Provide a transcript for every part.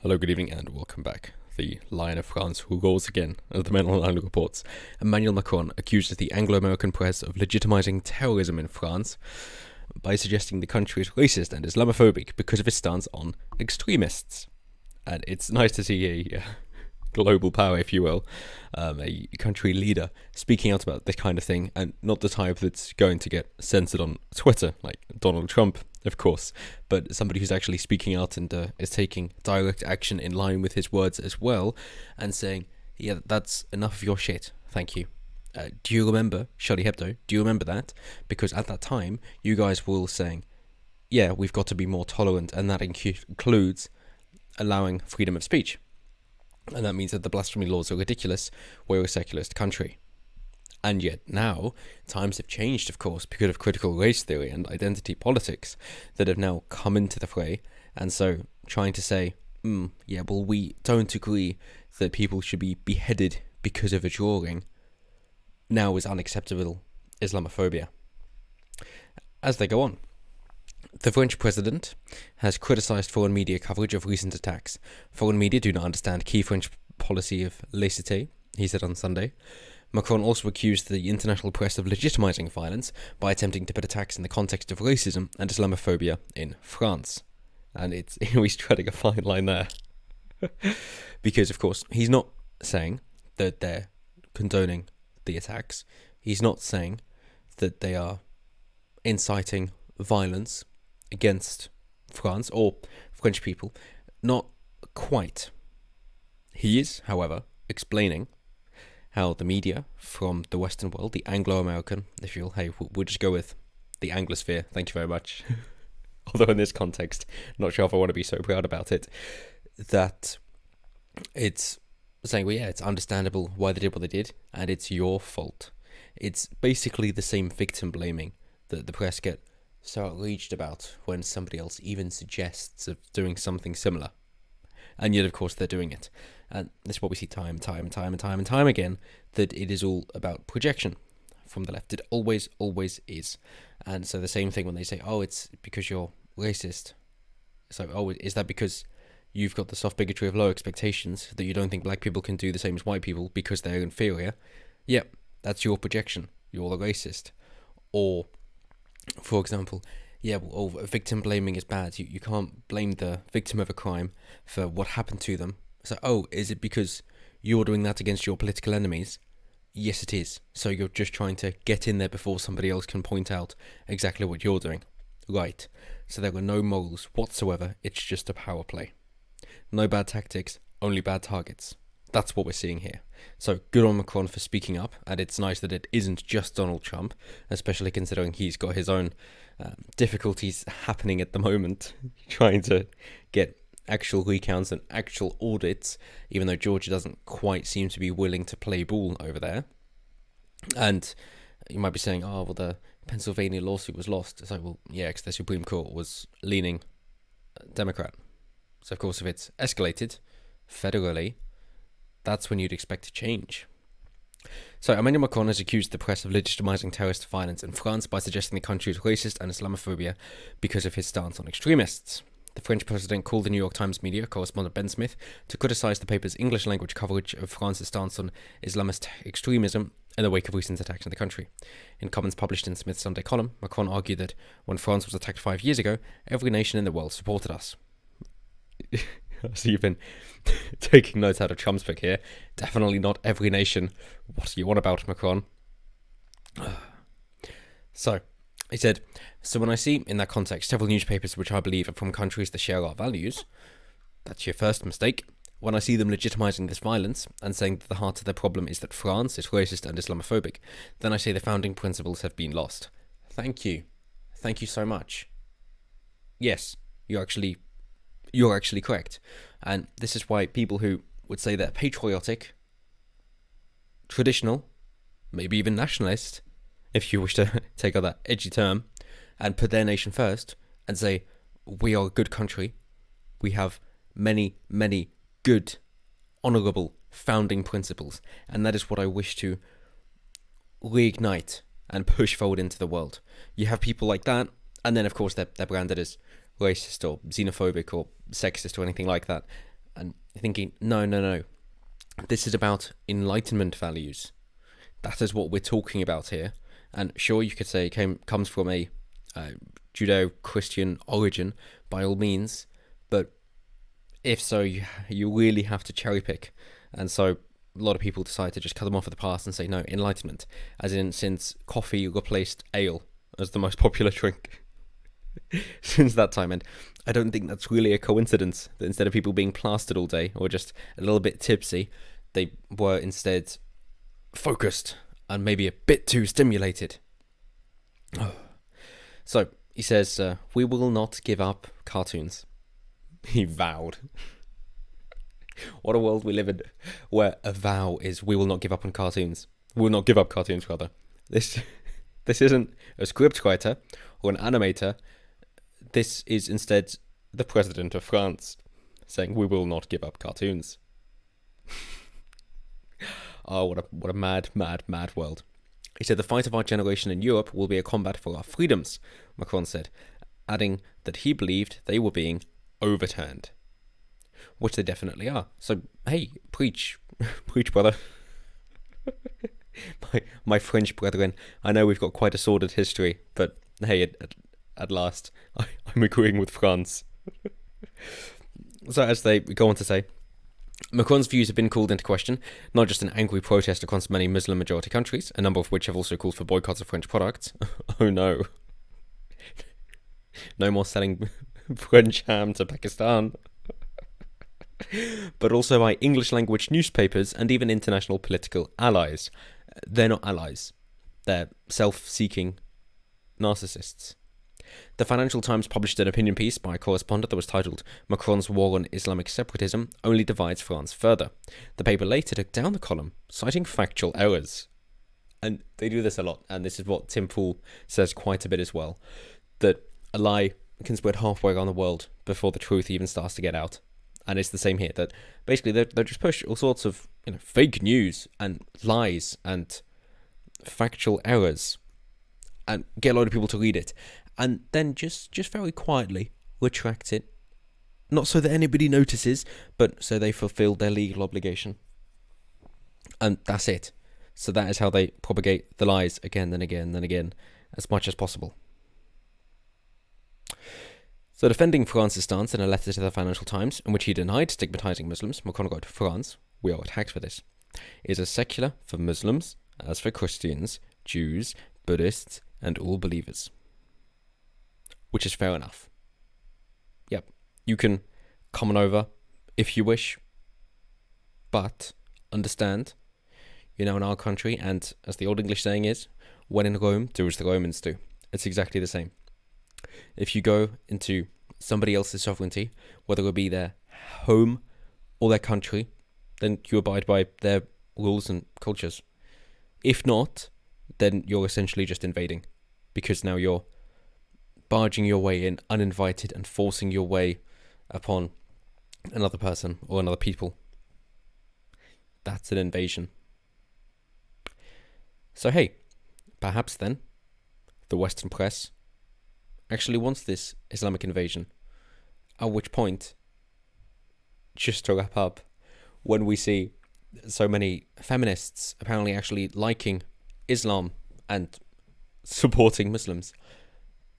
Hello, good evening, and welcome back. The Lion of France who roars again, as the Mail Online reports. Emmanuel Macron accused the Anglo-American press of legitimizing terrorism in France by suggesting the country is racist and Islamophobic because of its stance on extremists. And it's nice to see a global power, if you will, a country leader speaking out about this kind of thing, and not the type that's going to get censored on Twitter, like Donald Trump, of course, but somebody who's actually speaking out and is taking direct action in line with his words as well, and saying, yeah, that's enough of your shit, thank you. Do you remember Charlie Hebdo? Do you remember that? Because at that time, you guys were all saying, yeah, we've got to be more tolerant, and that includes allowing freedom of speech. And that means that the blasphemy laws are ridiculous. We're a secularist country. And yet now, times have changed, of course, because of critical race theory and identity politics that have now come into the fray. And so trying to say, yeah, well, we don't agree that people should be beheaded because of a drawing, now is unacceptable Islamophobia. As they go on, the French president has criticised foreign media coverage of recent attacks. Foreign media do not understand key French policy of laïcité, he said on Sunday. Macron also accused the international press of legitimising violence by attempting to put attacks in the context of racism and Islamophobia in France. And he's treading a fine line there. Because, of course, he's not saying that they're condoning the attacks. He's not saying that they are inciting violence against France or French people. Not quite. He is, however, explaining how the media from the Western world, the Anglo-American, if you will, hey, we'll just go with the Anglosphere, thank you very much. Although in this context, not sure if I want to be so proud about it, that it's saying, well, yeah, it's understandable why they did what they did, and it's your fault. It's basically the same victim blaming that the press get so outraged about when somebody else even suggests of doing something similar. And yet, of course, they're doing it. And this is what we see time and time again, that it is all about projection from the left. It always is. And so the same thing when they say, oh, it's because you're racist. So, oh, is that because you've got the soft bigotry of low expectations, that you don't think black people can do the same as white people because they're inferior? Yep, that's your projection. You're a racist. Or, for example, yeah, well, victim blaming is bad. You can't blame the victim of a crime for what happened to them. So, oh, is it because you're doing that against your political enemies? Yes, it is. So you're just trying to get in there before somebody else can point out exactly what you're doing. Right. So there are no morals whatsoever. It's just a power play. No bad tactics, only bad targets. That's what we're seeing here. So good on Macron for speaking up, and it's nice that it isn't just Donald Trump, especially considering he's got his own difficulties happening at the moment, trying to get actual recounts and actual audits, even though Georgia doesn't quite seem to be willing to play ball over there. And you might be saying, oh, well, the Pennsylvania lawsuit was lost. It's like, well, yeah, because the Supreme Court was leaning Democrat. So, of course, if it's escalated federally, that's when you'd expect to change. So, Emmanuel Macron has accused the press of legitimizing terrorist violence in France by suggesting the country is racist and Islamophobia because of his stance on extremists. The French president called the New York Times media correspondent Ben Smith to criticize the paper's English language coverage of France's stance on Islamist extremism in the wake of recent attacks in the country. In comments published in Smith's Sunday column, Macron argued that when France was attacked 5 years ago, every nation in the world supported us. So you've been taking notes out of Trump's book here. Definitely not every nation. What do you want about, Macron? So, he said, so when I see, in that context, several newspapers which I believe are from countries that share our values, that's your first mistake. When I see them legitimising this violence and saying that the heart of their problem is that France is racist and Islamophobic, then I say the founding principles have been lost. Thank you. Thank you so much. Yes, you're actually correct. And this is why people who would say they're patriotic, traditional, maybe even nationalist, if you wish to take out that edgy term, and put their nation first and say, we are a good country, we have many, many good, honourable founding principles, and that is what I wish to reignite and push forward into the world. You have people like that, and then of course they're branded as racist or xenophobic or sexist or anything like that. And thinking, no. This is about Enlightenment values. That is what we're talking about here. And sure, you could say it comes from a Judeo-Christian origin, by all means. But if so, you really have to cherry pick. And so a lot of people decide to just cut them off at the pass and say, no, Enlightenment. As in, since coffee replaced ale as the most popular drink since that time. And I don't think that's really a coincidence that instead of people being plastered all day or just a little bit tipsy, they were instead focused and maybe a bit too stimulated. So he says, we will not give up cartoons. He vowed. What a world we live in, where a vow is we will not give up on cartoons. We will not give up cartoons, rather. This isn't a scriptwriter or an animator. This is instead the president of France saying we will not give up cartoons. Oh, what a mad world. He said the fight of our generation in Europe will be a combat for our freedoms, Macron said, adding that he believed they were being overturned. Which they definitely are. So, hey, preach, brother. my French brethren, I know we've got quite a sordid history, but hey, at last, I'm agreeing with France. So as they go on to say, Macron's views have been called into question, not just in angry protest across many Muslim-majority countries, a number of which have also called for boycotts of French products. Oh no. No more selling French ham to Pakistan. But also by English-language newspapers and even international political allies. They're not allies. They're self-seeking narcissists. The Financial Times published an opinion piece by a correspondent that was titled Macron's War on Islamic Separatism Only Divides France Further. The paper later took down the column, citing factual errors. And they do this a lot, and this is what Tim Pool says quite a bit as well, that a lie can spread halfway around the world before the truth even starts to get out. And it's the same here, that basically they just push all sorts of fake news and lies and factual errors and get a lot of people to read it. And then just very quietly retract it. Not so that anybody notices, but so they fulfill their legal obligation. And that's it. So that is how they propagate the lies again and again and again, as much as possible. So defending France's stance in a letter to the Financial Times, in which he denied stigmatizing Muslims, Macron wrote, France, we are attacked for this, is as secular for Muslims as for Christians, Jews, Buddhists, and all believers. Which is fair enough. Yep, you can come on over if you wish, but understand, in our country, and as the old English saying is, when in Rome, do as the Romans do. It's exactly the same. If you go into somebody else's sovereignty, whether it be their home or their country, then you abide by their rules and cultures. If not, then you're essentially just invading, because now you're barging your way in uninvited and forcing your way upon another person or another people. That's an invasion. So hey, perhaps then the Western press actually wants this Islamic invasion. At which point, just to wrap up, when we see so many feminists apparently actually liking Islam and supporting Muslims,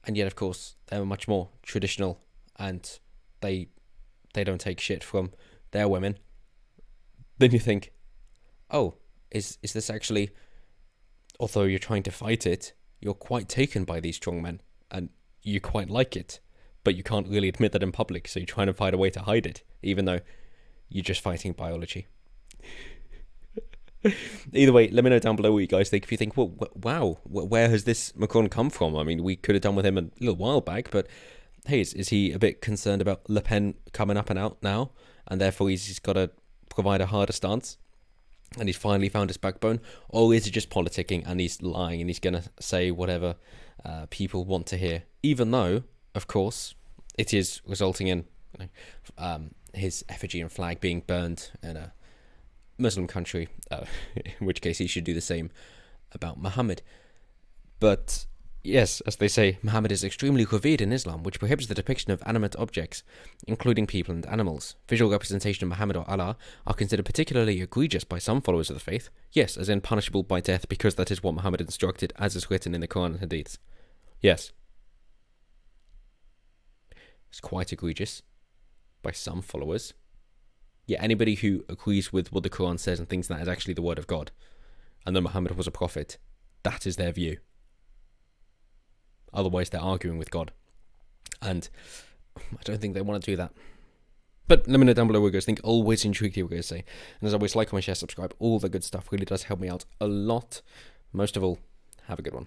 and yet of course they're much more traditional and they don't take shit from their women, then you think, oh, is this actually, although you're trying to fight it, you're quite taken by these strong men and you quite like it, but you can't really admit that in public, so you're trying to find a way to hide it, even though you're just fighting biology. Either way, let me know down below what you guys think. If you think, well, wow, where has this Macron come from? I mean, we could have done with him a little while back, but hey, is he a bit concerned about Le Pen coming up and out now, and therefore he's got to provide a harder stance, and he's finally found his backbone? Or is it just politicking and he's lying and he's going to say whatever people want to hear, even though, of course, it is resulting in his effigy and flag being burned in a Muslim country, in which case he should do the same about Muhammad. But Yes, as they say, Muhammad is extremely revered in Islam, which prohibits the depiction of animate objects, including people and animals. Visual representation of Muhammad or Allah are considered particularly egregious by some followers of the faith. Yes, as in punishable by death because that is what Muhammad instructed, as is written in the Quran and Hadiths. Yes. It's quite egregious by some followers. Yet anybody who agrees with what the Quran says and thinks that is actually the word of God, and that Muhammad was a prophet, that is their view. Otherwise, they're arguing with God. And I don't think they want to do that. But let me know down below what you guys think. Always intrigued to hear what you guys say. And as always, like, comment, share, subscribe. All the good stuff really does help me out a lot. Most of all, have a good one.